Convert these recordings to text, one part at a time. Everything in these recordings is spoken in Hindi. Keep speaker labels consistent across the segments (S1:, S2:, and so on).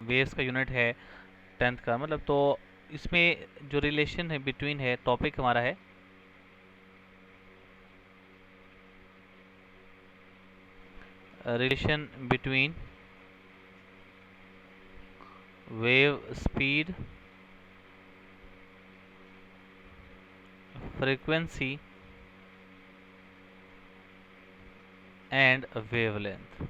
S1: वेव्स का यूनिट है 10th का मतलब। तो इसमें जो रिलेशन है बिटवीन है, टॉपिक हमारा है relation between wave speed, frequency and wavelength.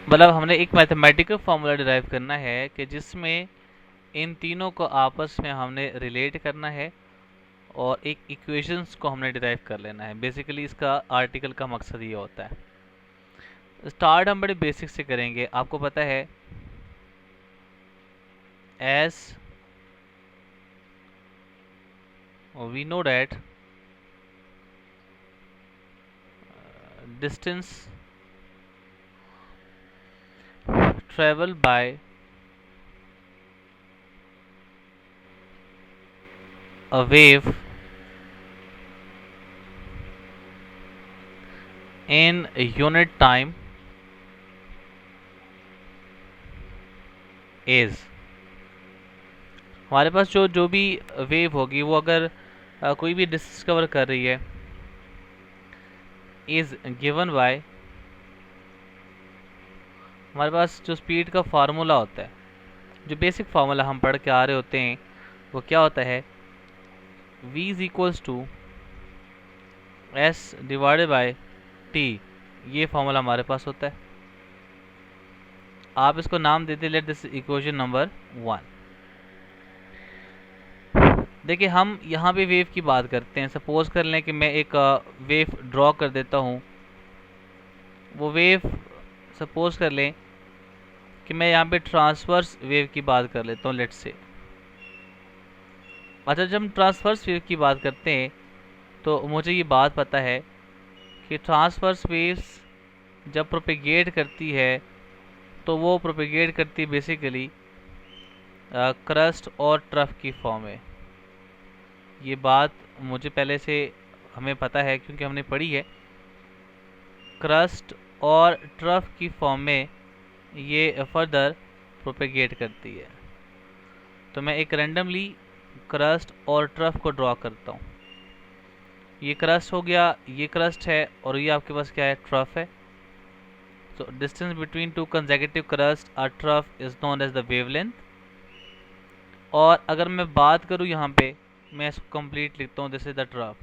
S1: मतलब हमने एक मैथमेटिकल फॉर्मूला डिराइव करना है कि जिसमें इन तीनों को आपस में हमने रिलेट करना है और एक इक्वेशंस को हमने डिराइव कर लेना है। बेसिकली इसका आर्टिकल का मकसद ये होता है। स्टार्ट हम बड़े बेसिक से करेंगे। आपको पता है as we know that distance travel by a wave in unit time is। हमारे पास जो भी वेव होगी वो अगर कोई भी डिस्टेंस कवर कर रही है इज गिवन बाय, हमारे पास जो स्पीड का फार्मूला होता है, जो बेसिक फार्मूला हम पढ़ के आ रहे होते हैं वो क्या होता है, v is equals to s divided by t. ये फार्मूला हमारे पास होता है। आप इसको नाम देते लेट दिस इक्वेशन नंबर 1। देखिए हम यहाँ पे वेव की बात करते हैं। सपोज कर लें कि मैं एक वेव ड्रॉ कर देता हूँ। वो वेव सपोज कर लें कि मैं यहाँ पे ट्रांसवर्स वेव की बात कर लेता हूँ लेट से। अच्छा, जब हम ट्रांसवर्स वेव की बात करते हैं तो मुझे ये बात पता है कि ट्रांसवर्स वेव्स जब प्रोपेगेट करती है तो वो प्रोपेगेट करती है बेसिकली क्रस्ट और ट्रफ की फॉर्म में। ये बात मुझे पहले से हमें पता है क्योंकि हमने पढ़ी है। क्रस्ट और ट्रफ की फॉर्म में ये फर्दर प्रोपेगेट करती है। तो मैं एक रैंडमली क्रस्ट और ट्रफ को ड्रॉ करता हूँ। ये क्रस्ट हो गया, ये क्रस्ट है और ये आपके पास क्या है, ट्रफ है। तो distance between two consecutive crest और trough is known as the wavelength. और अगर मैं बात करूँ यहाँ पे, मैं इसको कंप्लीट लिखता हूँ, दिस इज द ट्रफ।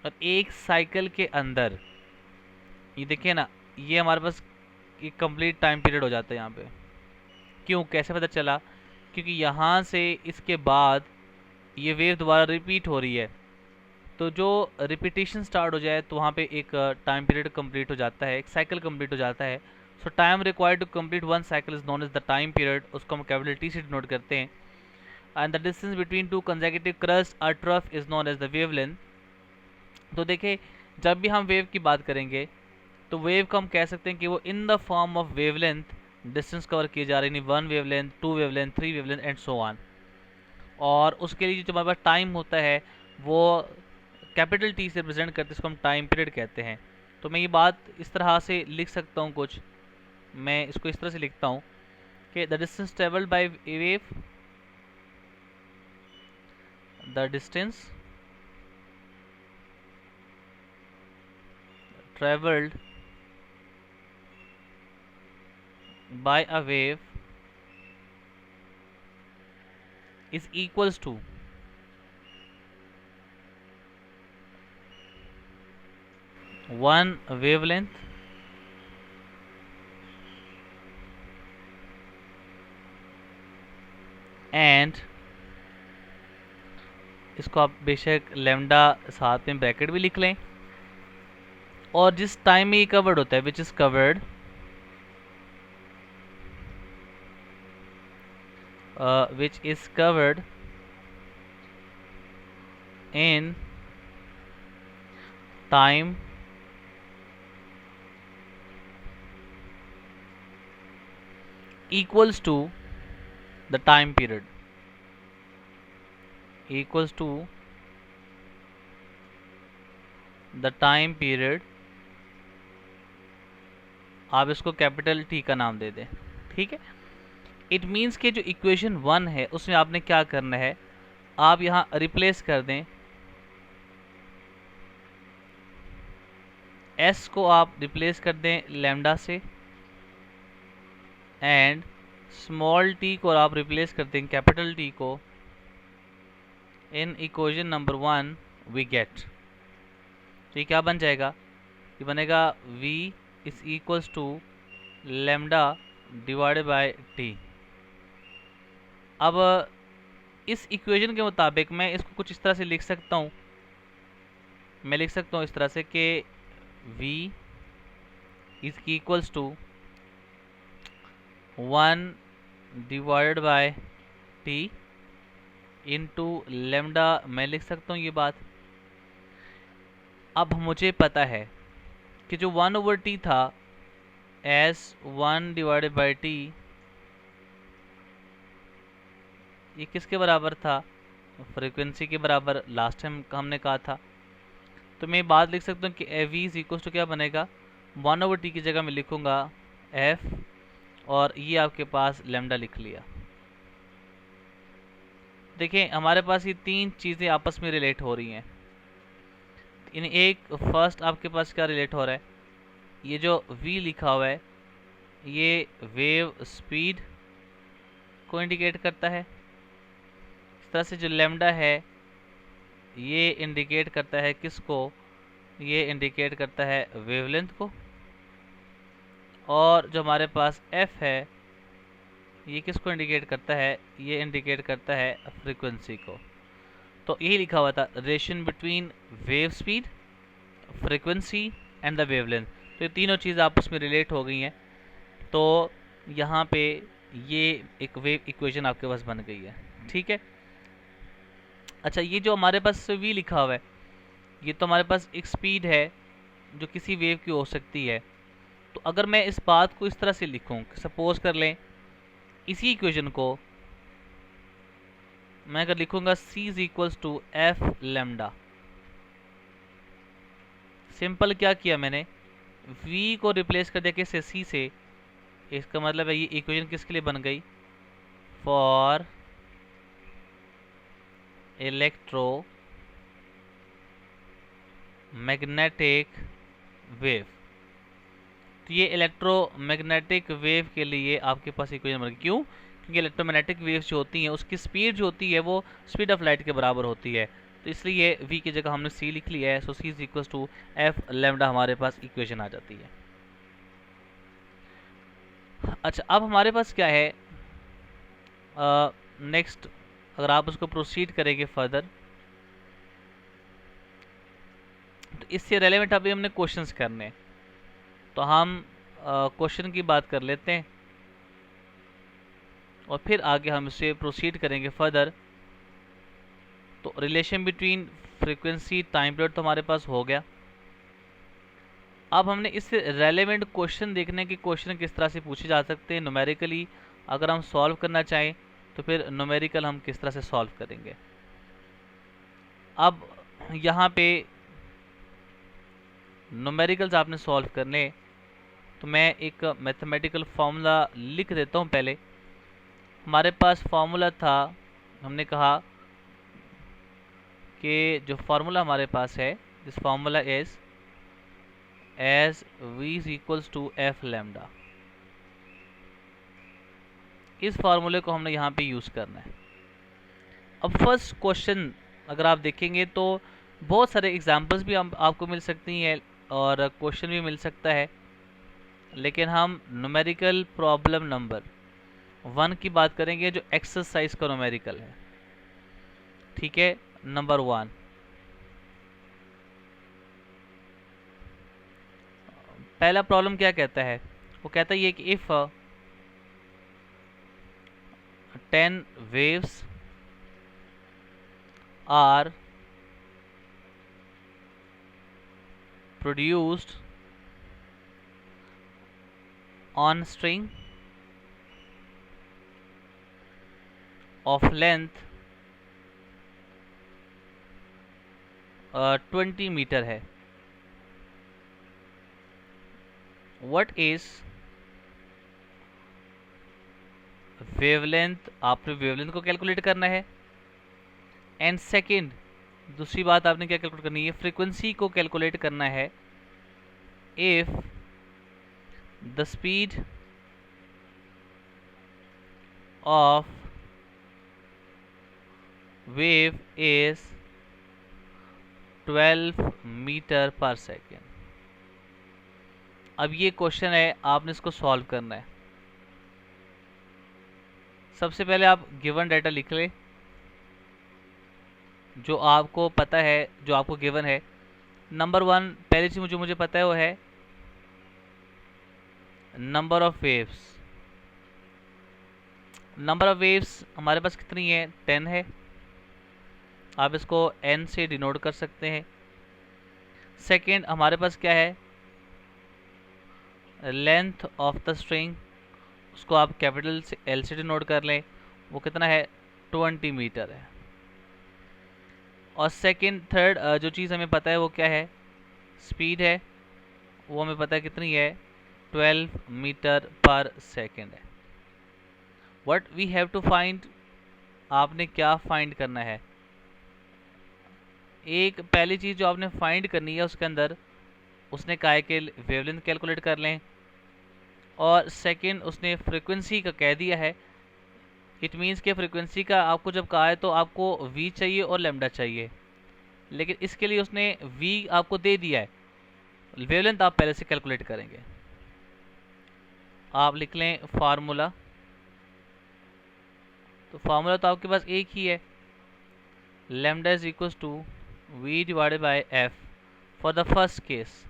S1: और एक साइकिल के अंदर ये देखिए ना, ये हमारे पास एक कंप्लीट टाइम पीरियड हो जाता है यहाँ पे। क्यों, कैसे पता चला? क्योंकि यहाँ से इसके बाद ये वेव दोबारा रिपीट हो रही है। तो जो रिपीटेशन स्टार्ट हो जाए तो वहाँ पे एक टाइम पीरियड कंप्लीट हो जाता है, एक साइकिल कंप्लीट हो जाता है। So time required to complete one cycle is known as the time period. उसको हम कैपिटल टी से डिनोट करते हैं। And the distance between two consecutive crest और trough is known as the wavelength. तो देखिए, जब भी हम वेव की बात करेंगे तो वेव को हम कह सकते हैं कि वो in the form of wavelength distance cover किए जा रही है। 1 wavelength, 2 wavelength, 3 wavelength and so on. और उसके लिए जो हमारे पास टाइम होता है वो कैपिटल टी से रिप्रेजेंट करते हैं, इसको हम टाइम पीरियड कहते हैं। तो मैं ये बात इस तरह से लिख सकता हूँ कुछ, मैं इसको इस तरह से लिखता हूँ कि the distance travelled by wave, the distance travelled by a wave is equals to one wavelength and इसको आप बेशक लैम्डा साथ में ब्रैकेट भी लिख लें। और जिस टाइम में ये कवर्ड होता है, which is covered which is covered in time equals to the time period, equals to the time period, आप इसको कैपिटल टी का नाम दे दें, ठीक है। इट मीन्स कि जो इक्वेशन 1 है उसमें आपने क्या करना है, आप यहाँ रिप्लेस कर दें, एस को आप रिप्लेस कर दें लैम्डा से, एंड स्मॉल टी को आप रिप्लेस कर दें कैपिटल टी को। In equation number 1 we get, तो ये क्या बन जाएगा, ये बनेगा v is equals to lambda divided by t. अब इस इक्वेशन के मुताबिक मैं इसको कुछ इस तरह से लिख सकता हूँ, मैं लिख सकता हूँ इस तरह से कि v is equals to 1 divided by t into lambda, मैं लिख सकता हूँ ये बात। अब मुझे पता है कि जो 1/t था एस 1 डिवाइडेड बाई टी, ये किसके बराबर था, फ्रीक्वेंसी के बराबर, लास्ट टाइम हमने कहा था। तो मैं बात लिख सकता हूँ कि वी इज इक्वल टू क्या बनेगा, 1/t की जगह मैं लिखूँगा एफ, और ये आपके पास लेमडा लिख लिया। देखिए हमारे पास ये तीन चीज़ें आपस में रिलेट हो रही हैं। इन एक फर्स्ट आपके पास क्या रिलेट हो रहा है, ये जो v लिखा हुआ है ये वेव स्पीड को इंडिकेट करता है, इस तरह से जो लेमडा है ये इंडिकेट करता है किसको, ये इंडिकेट करता है वेवलेंथ को, और जो हमारे पास f है ये किसको इंडिकेट करता है, ये इंडिकेट करता है फ्रीक्वेंसी को। तो यही लिखा हुआ था, relation between wave speed, frequency and the wavelength. तो ये तीनों चीज़ आपस में रिलेट हो गई हैं, तो यहाँ पे ये एक वेव इक्वेशन आपके पास बन गई है, ठीक है। अच्छा, ये जो हमारे पास v लिखा हुआ है ये तो हमारे पास एक स्पीड है जो किसी वेव की हो सकती है। तो अगर मैं इस बात को इस तरह से लिखूं, सपोज कर लें इसी इक्वेशन को मैं अगर लिखूंगा c is equals to f lambda, simple क्या किया मैंने, v को रिप्लेस कर दिया किससे, c से। इसका मतलब है ये इक्वेशन किसके लिए बन गई, फॉर इलेक्ट्रो मैग्नेटिक वेव। तो ये इलेक्ट्रोमैग्नेटिक वेव के लिए आपके पास इक्वेशन बन गई। क्यों, क्योंकि इलेक्ट्रोमैग्नेटिक वेव्स जो होती हैं उसकी स्पीड जो होती है वो स्पीड ऑफ लाइट के बराबर होती है, तो इसलिए v की जगह हमने c लिख लिया है। So c is equal to f lambda हमारे पास इक्वेशन आ जाती है। अच्छा, अब हमारे पास क्या है नेक्स्ट, अगर आप उसको प्रोसीड करेंगे फर्दर तो इससे रेलेवेंट अभी हमने क्वेश्चंस करने हैं, तो हम क्वेश्चन की बात कर लेते हैं और फिर आगे हम इससे प्रोसीड करेंगे फर्दर। तो relation between frequency time period तो हमारे पास हो गया। अब हमने इससे रेलेवेंट क्वेश्चन देखने के क्वेश्चन किस तरह से पूछे जा सकते हैं न्यूमेरिकली, अगर हम सॉल्व करना चाहें तो फिर न्यूमेरिकल हम किस तरह से सॉल्व करेंगे। अब यहाँ पे न्यूमेरिकल्स आपने सॉल्व करने, तो मैं एक मैथमेटिकल फार्मूला लिख देता हूँ। पहले हमारे पास फार्मूला था, हमने कहा कि जो फार्मूला हमारे पास है, this formula is as v is equals to f lambda. इस फार्मूले को हमने यहाँ पे यूज़ करना है। अब फर्स्ट क्वेश्चन अगर आप देखेंगे तो बहुत सारे एग्जांपल्स भी हम आपको मिल सकती हैं और क्वेश्चन भी मिल सकता है, लेकिन हम न्यूमेरिकल प्रॉब्लम नंबर 1 की बात करेंगे जो एक्सरसाइज का न्यूमेरिकल है, ठीक है। नंबर 1, पहला प्रॉब्लम क्या कहता है, वो कहता है ये कि if 10 waves are produced on string of length 20 metre है, व्हाट इज वेवलेंथ, आपने वेवलेंथ को कैलकुलेट करना है। एंड सेकेंड, दूसरी बात आपने क्या कैलकुलेट करनी है, फ्रीक्वेंसी को कैलकुलेट करना है। If the speed of wave is 12 metre per second. अब ये क्वेश्चन है, आपने इसको सॉल्व करना है। सबसे पहले आप गिवन डाटा लिख ले, जो आपको पता है, जो आपको गिवन है। नंबर वन, पहली चीज जो मुझे पता है वो है number of waves. Number of waves हमारे पास कितनी है, 10 है। आप इसको n से डिनोट कर सकते हैं। सेकेंड, हमारे पास क्या है, लेंथ ऑफ द स्ट्रिंग, उसको आप कैपिटल से L से डिनोट कर लें, वो कितना है, 20 मीटर है। और सेकेंड थर्ड जो चीज़ हमें पता है वो क्या है, स्पीड है, वो हमें पता है कितनी है, 12 मीटर पर सेकेंड है। What we have to find, आपने क्या फाइंड करना है, एक पहली चीज़ जो आपने फाइंड करनी है उसके अंदर, उसने कहा है कि वेवलेंथ कैलकुलेट कर लें। और सेकंड, उसने फ्रीक्वेंसी का कह दिया है। इट मीन्स के फ्रीक्वेंसी का आपको जब कहा है तो आपको v चाहिए और लैम्डा चाहिए, लेकिन इसके लिए उसने v आपको दे दिया है, वेवलेंथ आप पहले से कैलकुलेट करेंगे। आप लिख लें फार्मूला, तो फार्मूला तो आपके पास एक ही है, lambda is equal to v divided by f for the first case.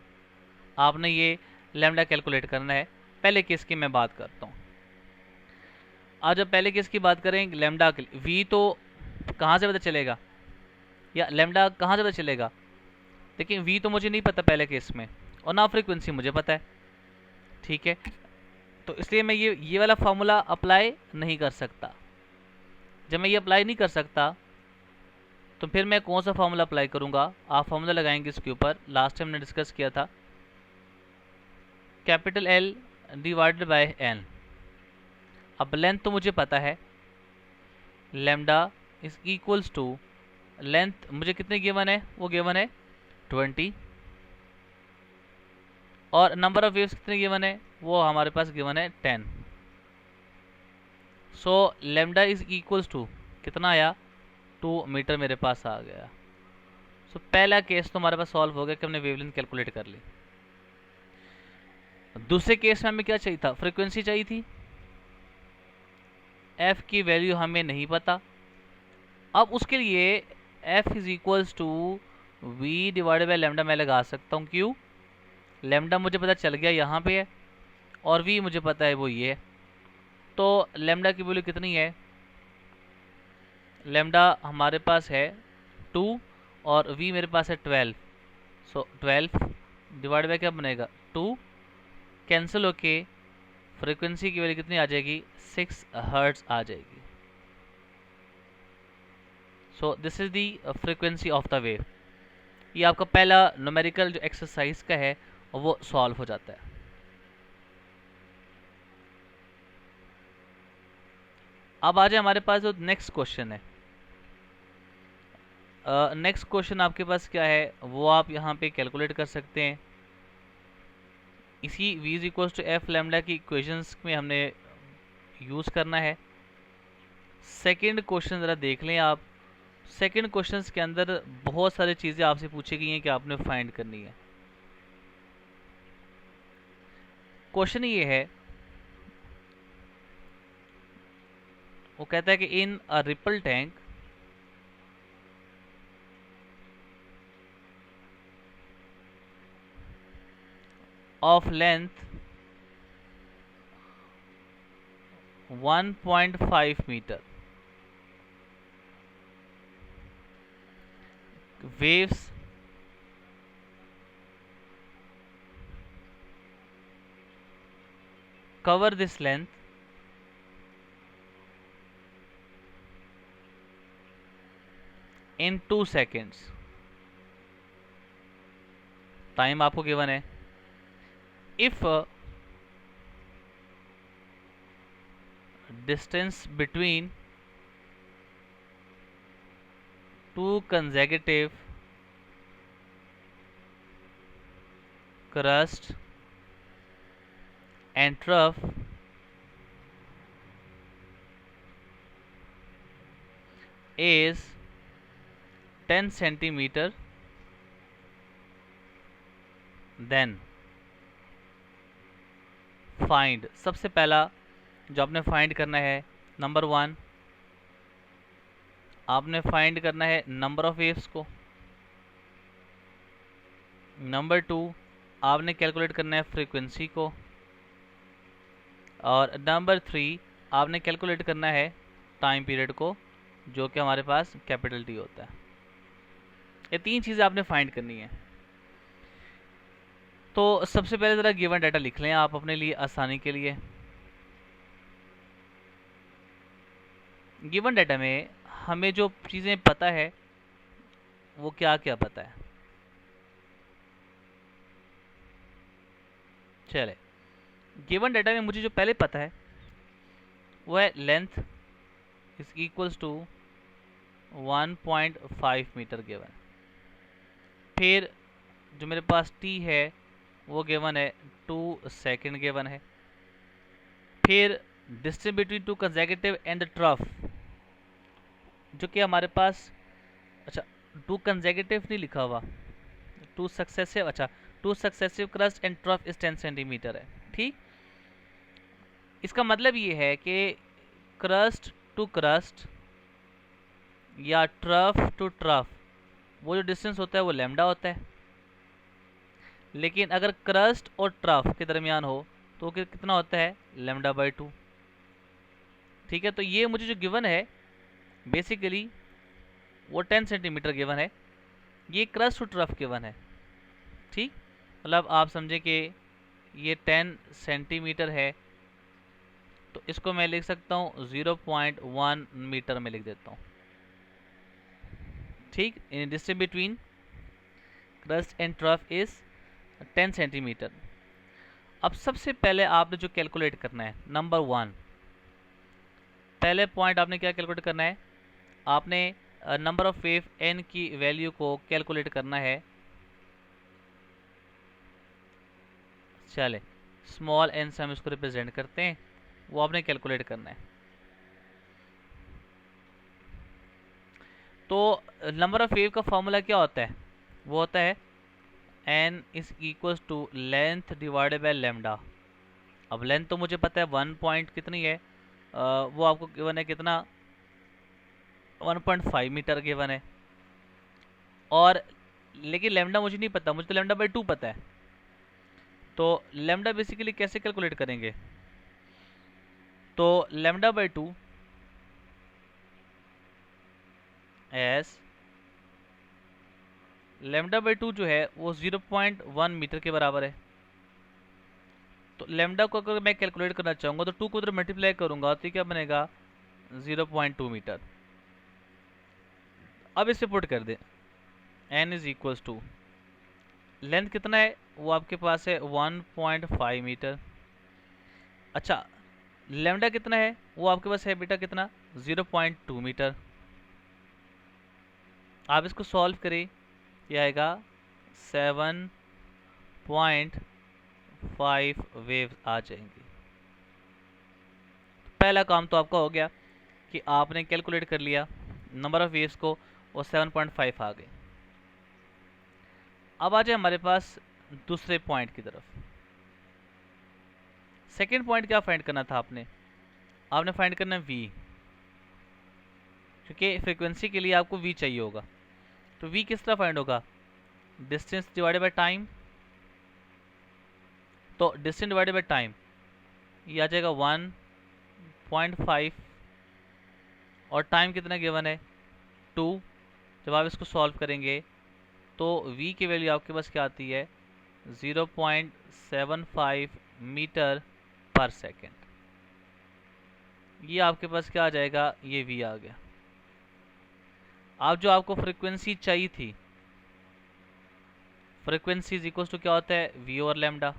S1: आपने ये लैम्डा कैलकुलेट करना है। पहले केस की मैं बात करता हूँ। आज जब पहले केस की बात करें, लैम्डा के लिए v तो कहाँ से पता चलेगा, या लैम्डा कहाँ से पता चलेगा, लेकिन v तो मुझे नहीं पता पहले केस में, और ना फ्रीक्वेंसी मुझे पता है, ठीक है। तो इसलिए मैं ये वाला फार्मूला अप्लाई नहीं कर सकता। जब मैं ये अप्लाई नहीं कर सकता तो फिर मैं कौन सा फार्मूला अप्लाई करूँगा, आप फार्मूला लगाएंगे इसके ऊपर, लास्ट टाइम हमने डिस्कस किया था, capital L divided by n। अब लेंथ तो मुझे पता है, lambda is equals to, length मुझे कितने गिवन है, वो गिवन है 20, और नंबर ऑफ वेव्स कितने गिवन है, वो हमारे पास गिवन है 10। So lambda is equals to कितना आया, 2 मीटर मेरे पास आ गया। सो पहला केस तो हमारे पास सॉल्व हो गया कि हमने वेवलेंथ कैलकुलेट कर ली। दूसरे केस में हमें क्या चाहिए था, फ्रीक्वेंसी चाहिए थी। f की वैल्यू हमें नहीं पता। अब उसके लिए f is equals to v divided by lambda मैं लगा सकता हूँ। क्यों, लैम्डा मुझे पता चल गया यहाँ पे है, और v मुझे पता है वो ये है। तो लैम्डा की वैल्यू कितनी है, लैम्डा हमारे पास है 2 और v मेरे पास है 12। सो 12 डिवाइड बाई क्या बनेगा, 2, कैंसिल होके फ्रीक्वेंसी की वैल्यू कितनी आ जाएगी, 6 हर्ट्ज आ जाएगी। So this is the frequency of the wave. ये आपका पहला न्यूमेरिकल जो एक्सरसाइज का है वो सॉल्व हो जाता है। अब आ जाए हमारे पास जो नेक्स्ट क्वेश्चन है। नेक्स्ट क्वेश्चन आपके पास क्या है, वो आप यहाँ पे कैलकुलेट कर सकते हैं। इसी v is equals to f lambda की इक्वेशंस में हमने यूज़ करना है। सेकंड क्वेश्चन ज़रा देख लें आप। सेकंड क्वेश्चन के अंदर बहुत सारी चीज़ें आपसे पूछी गई हैं कि आपने फाइंड करनी है। क्वेश्चन ये है, वो कहता है कि in a ripple tank of length 1.5 meter, waves cover this length in 2 seconds। Time आपको गिवन है। If distance between two consecutive crust and trough is 10 centimeter, then find. सबसे पहला जो आपने फाइंड करना है, नंबर 1 आपने फाइंड करना है नंबर ऑफ वेव्स को। नंबर 2 आपने कैलकुलेट करना है फ्रीक्वेंसी को। और नंबर 3 आपने कैलकुलेट करना है टाइम पीरियड को, जो कि हमारे पास कैपिटल टी होता है। ये 3 चीज़ें आपने फाइंड करनी है। तो सबसे पहले ज़रा गिवन डाटा लिख लें आप अपने लिए आसानी के लिए। गिवन डाटा में हमें जो चीज़ें पता है वो क्या क्या पता है। चले, गिवन डाटा में मुझे जो पहले पता है वो है length is equals to 1.5 metre given. फिर जो मेरे पास टी है वो गिवन है 2 सेकेंड गिवन है। फिर distance between two consecutive and the trough, जो कि हमारे पास, अच्छा 2 कंसेक्यूटिव नहीं लिखा हुआ, 2 सक्सेसिव, अच्छा 2 successive crust and trough is 10 centimetre है। ठीक, इसका मतलब ये है कि क्रस्ट टू क्रस्ट या ट्रफ टू ट्रफ वो जो डिस्टेंस होता है वो लैम्डा होता है। लेकिन अगर क्रस्ट और ट्रफ के दरमियान हो तो कितना होता है, λ/2। ठीक है, तो ये मुझे जो गिवन है बेसिकली वो 10 सेंटीमीटर गिवन है। ये क्रस्ट टू ट्रफ गिवन है। ठीक, मतलब आप समझे कि ये 10 सेंटीमीटर है, तो इसको मैं लिख सकता हूँ 0.1 मीटर में लिख देता हूँ। ठीक, in distance between crest and trough is 10 centimetre. अब सबसे पहले आपने जो कैलकुलेट करना है, नंबर 1 पहले पॉइंट आपने क्या कैलकुलेट करना है, आपने नंबर ऑफ वेव n की वैल्यू को कैलकुलेट करना है। चले, स्मॉल n से हम इसको रिप्रेजेंट करते हैं, वो आपने कैलकुलेट करना है। तो नंबर ऑफ वेव का फॉर्मूला क्या होता है, वो होता है n is equals to length divided by lambda. अब लेंथ तो मुझे पता है 1 पॉइंट कितनी है, वो आपको गिवन है कितना, 1.5 मीटर गिवन है। और लेकिन लैम्डा मुझे नहीं पता, मुझे तो λ/2 पता है। तो लैम्डा बेसिकली कैसे कैलकुलेट करेंगे, तो λ/2 एस λ/2 जो है वो 0.1 मीटर के बराबर है। तो लैम्डा को अगर मैं कैलकुलेट करना चाहूँगा तो 2 को उधर मल्टीप्लाई करूँगा तो क्या बनेगा, 0.2 मीटर। अब इसे पुट कर दे, n is equals to length कितना है, वो आपके पास है 1.5 मीटर। अच्छा, लैम्डा कितना है, वो आपके पास है बेटा कितना, 0.2 मीटर। आप इसको सॉल्व करें, यह आएगा 7.5 वेव्स आ जाएंगी। पहला काम तो आपका हो गया कि आपने कैलकुलेट कर लिया नंबर ऑफ वेव्स को, और 7.5 आ गए। अब आ जाए हमारे पास दूसरे पॉइंट की तरफ। सेकेंड पॉइंट क्या फाइंड करना था आपने फाइंड करना है v, क्योंकि फ्रीक्वेंसी के लिए आपको v चाहिए होगा। तो v किस तरह फाइंड होगा, डिस्टेंस डिवाइडेड बाय टाइम। तो डिस्टेंस डिवाइडेड बाय टाइम ये आ जाएगा 1.5, और टाइम कितना गिवन है 2। जब आप इसको सॉल्व करेंगे तो v की वैल्यू आपके पास क्या आती है, 0.75 मीटर पर सेकेंड। ये आपके पास क्या आ जाएगा, ये v आ गया। आप जो आपको फ्रीक्वेंसी चाहिए थी, फ्रीक्वेंसी इज इक्वल टू क्या होता है, v और लैम्डा।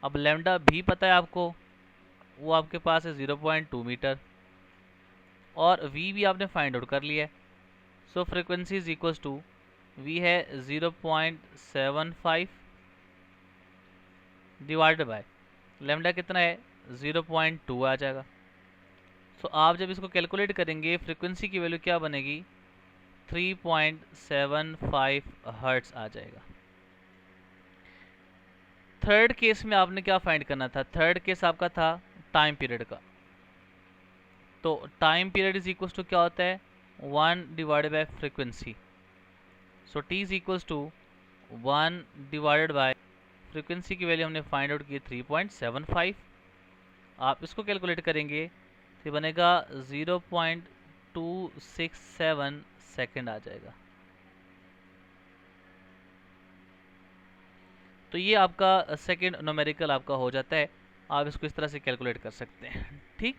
S1: अब लैम्डा भी पता है आपको, वो आपके पास है 0.2 मीटर, और v भी आपने फाइंड आउट कर लिया है। So frequency is equals to v है 0.75 डिवाइडेड बाय लेमडा कितना है 0.2 आ जाएगा। सो आप जब इसको कैलकुलेट करेंगे फ्रिक्वेंसी की वैल्यू क्या बनेगी 3.75 हर्ट्ज आ जाएगा। थर्ड केस में आपने क्या फाइंड करना था, थर्ड केस आपका था टाइम पीरियड का। तो time period is equals to क्या होता है 1 divided by frequency. So t is equals to 1 divided by frequency की वैल्यू हमने फाइंड आउट की 3.75। आप इसको कैलकुलेट करेंगे तो बनेगा 0.267 सेकेंड आ जाएगा। तो ये आपका सेकेंड न्यूमेरिकल आपका हो जाता है। आप इसको इस तरह से कैलकुलेट कर सकते हैं। ठीक।